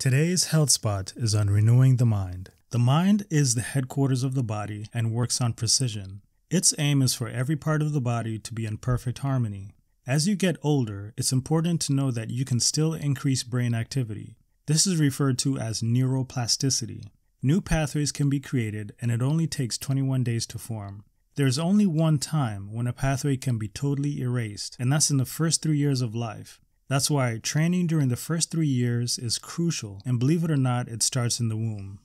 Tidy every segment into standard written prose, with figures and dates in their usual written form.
Today's health spot is on renewing the mind. The mind is the headquarters of the body and works on precision. Its aim is for every part of the body to be in perfect harmony. As you get older, it's important to know that you can still increase brain activity. This is referred to as neuroplasticity. New pathways can be created, and it only takes 21 days to form. There's only one time when a pathway can be totally erased, and that's in the first 3 years of life. That's why training during the first 3 years is crucial, and believe it or not, it starts in the womb.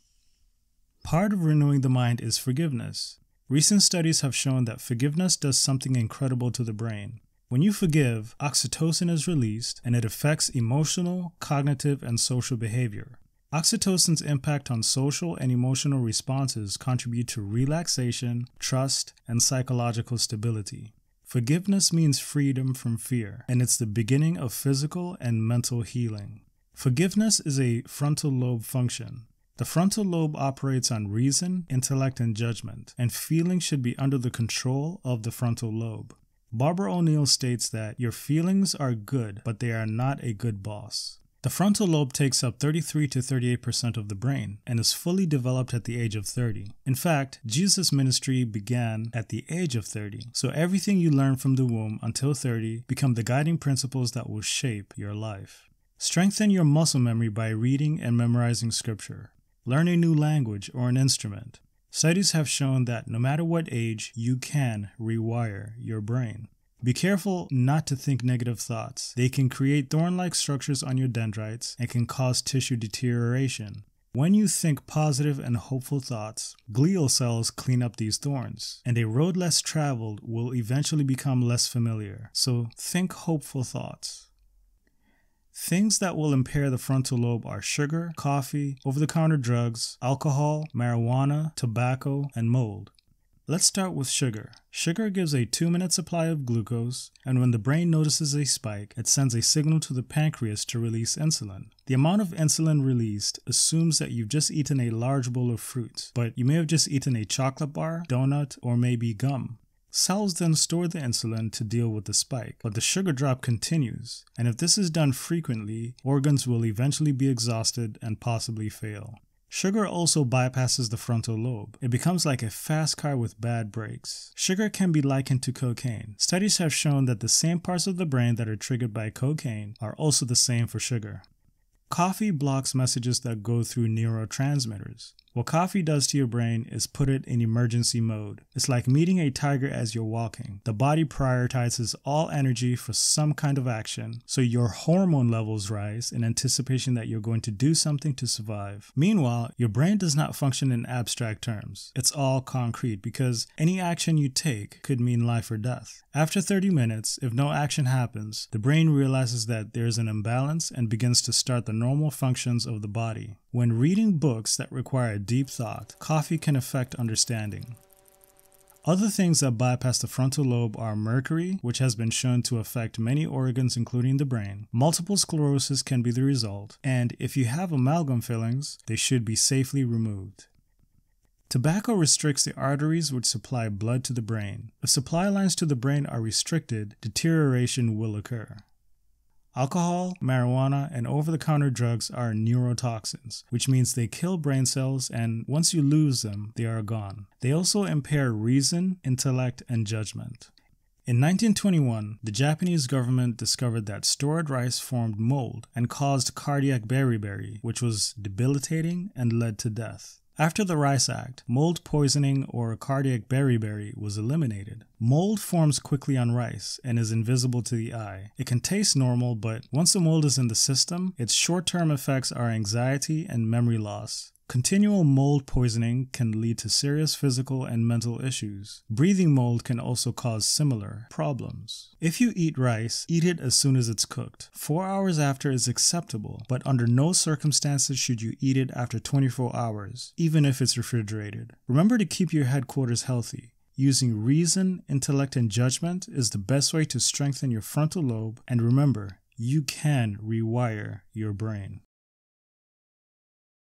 Part of renewing the mind is forgiveness. Recent studies have shown that forgiveness does something incredible to the brain. When you forgive, oxytocin is released, and it affects emotional, cognitive, and social behavior. Oxytocin's impact on social and emotional responses contribute to relaxation, trust, and psychological stability. Forgiveness means freedom from fear, and it's the beginning of physical and mental healing. Forgiveness is a frontal lobe function. The frontal lobe operates on reason, intellect, and judgment, and feelings should be under the control of the frontal lobe. Barbara O'Neill states that your feelings are good, but they are not a good boss. The frontal lobe takes up 33 to 38% of the brain and is fully developed at the age of 30. In fact, Jesus' ministry began at the age of 30, so everything you learn from the womb until 30 become the guiding principles that will shape your life. Strengthen your muscle memory by reading and memorizing scripture. Learn a new language or an instrument. Studies have shown that no matter what age, you can rewire your brain. Be careful not to think negative thoughts. They can create thorn-like structures on your dendrites and can cause tissue deterioration. When you think positive and hopeful thoughts, glial cells clean up these thorns, and a road less traveled will eventually become less familiar. So think hopeful thoughts. Things that will impair the frontal lobe are sugar, coffee, over-the-counter drugs, alcohol, marijuana, tobacco, and mold. Let's start with sugar. Sugar gives a 2-minute supply of glucose, and when the brain notices a spike, it sends a signal to the pancreas to release insulin. The amount of insulin released assumes that you've just eaten a large bowl of fruit, but you may have just eaten a chocolate bar, donut, or maybe gum. Cells then store the insulin to deal with the spike, but the sugar drop continues, and if this is done frequently, organs will eventually be exhausted and possibly fail. Sugar also bypasses the frontal lobe. It becomes like a fast car with bad brakes. Sugar can be likened to cocaine. Studies have shown that the same parts of the brain that are triggered by cocaine are also the same for sugar. Coffee blocks messages that go through neurotransmitters. What coffee does to your brain is put it in emergency mode. It's like meeting a tiger as you're walking. The body prioritizes all energy for some kind of action, so your hormone levels rise in anticipation that you're going to do something to survive. Meanwhile, your brain does not function in abstract terms. It's all concrete because any action you take could mean life or death. After 30 minutes, if no action happens, the brain realizes that there's an imbalance and begins to start the normal functions of the body. When reading books that require deep thought, coffee can affect understanding. Other things that bypass the frontal lobe are mercury, which has been shown to affect many organs including the brain. Multiple sclerosis can be the result, and if you have amalgam fillings, they should be safely removed. Tobacco restricts the arteries which supply blood to the brain. If supply lines to the brain are restricted, deterioration will occur. Alcohol, marijuana, and over-the-counter drugs are neurotoxins, which means they kill brain cells, and once you lose them, they are gone. They also impair reason, intellect, and judgment. In 1921, the Japanese government discovered that stored rice formed mold and caused cardiac beriberi, which was debilitating and led to death. After the Rice Act, mold poisoning or cardiac beriberi was eliminated. Mold forms quickly on rice and is invisible to the eye. It can taste normal, but once the mold is in the system, its short-term effects are anxiety and memory loss. Continual mold poisoning can lead to serious physical and mental issues. Breathing mold can also cause similar problems. If you eat rice, eat it as soon as it's cooked. 4 hours after is acceptable, but under no circumstances should you eat it after 24 hours, even if it's refrigerated. Remember to keep your headquarters healthy. Using reason, intellect, and judgment is the best way to strengthen your frontal lobe, and remember, you can rewire your brain.